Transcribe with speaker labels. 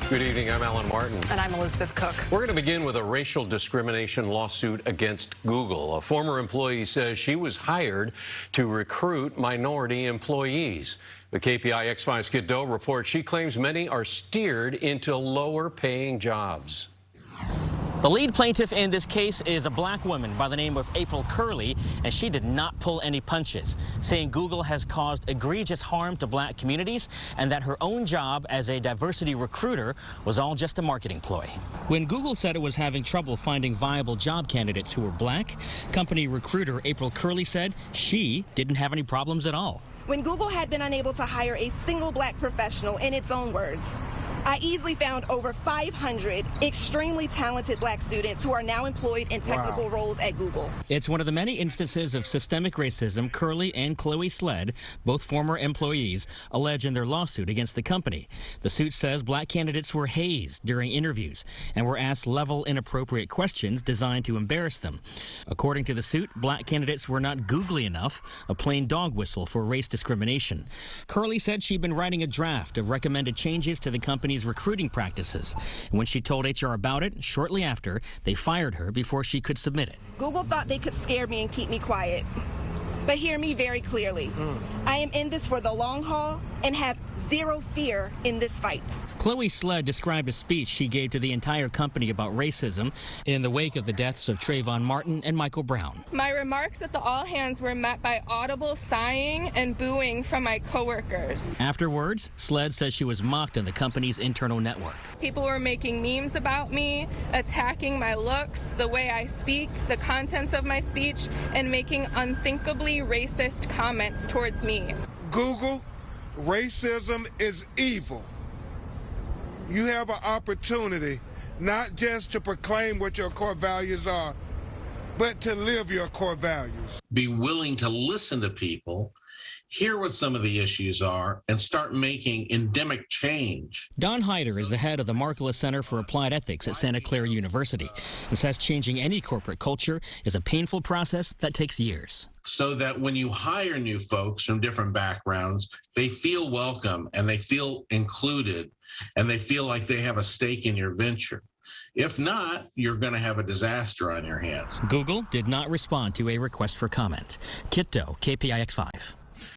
Speaker 1: Good evening, I'm Alan Martin.
Speaker 2: And I'm Elizabeth Cook.
Speaker 1: We're going to begin with a racial discrimination lawsuit against Google. A former employee says she was hired to recruit minority employees. The KPIX 5's Kiet Do reports she claims many are steered into lower paying jobs.
Speaker 3: The lead plaintiff in this case is a black woman by the name of April Curley, and she did not pull any punches, saying Google has caused egregious harm to black communities and that her own job as a diversity recruiter was all just a marketing ploy. When Google said it was having trouble finding viable job candidates who were black, company recruiter April Curley said she didn't have any problems at all.
Speaker 4: When Google had been unable to hire a single black professional, in its own words, I easily found over 500 extremely talented black students who are now employed in technical roles at Google.
Speaker 3: It's one of the many instances of systemic racism Curley and Chloe Sled, both former employees, allege in their lawsuit against the company. The suit says black candidates were hazed during interviews and were asked level inappropriate questions designed to embarrass them. According to the suit, black candidates were not googly enough, a plain dog whistle for race discrimination. Curley said she'd been writing a draft of recommended changes to the company's recruiting practices. And when she told HR about it, shortly after, they fired her before she could submit it.
Speaker 4: Google thought they could scare me and keep me quiet. But hear me very clearly. I am in this for the long haul and have zero fear in this fight.
Speaker 3: Chloe Sled described a speech she gave to the entire company about racism in the wake of the deaths of Trayvon Martin and Michael Brown.
Speaker 5: My remarks at the all-hands were met by audible sighing and booing from my coworkers.
Speaker 3: Afterwards, Sled says she was mocked in the company's internal network.
Speaker 5: People were making memes about me, attacking my looks, the way I speak, the contents of my speech, and making unthinkably racist comments towards me.
Speaker 6: Google, racism is evil. You have an opportunity not just to proclaim what your core values are, but to live your core values.
Speaker 7: Be willing to listen to people, hear what some of the issues are, and start making endemic change.
Speaker 3: Don Hyder is the head of the Markla Center for Applied Ethics at Santa Clara University and says changing any corporate culture is a painful process that takes years.
Speaker 7: So that when you hire new folks from different backgrounds, they feel welcome and they feel included and they feel like they have a stake in your venture. If not, you're going to have a disaster on your hands.
Speaker 3: Google did not respond to a request for comment. Kiet Do, KPIX 5.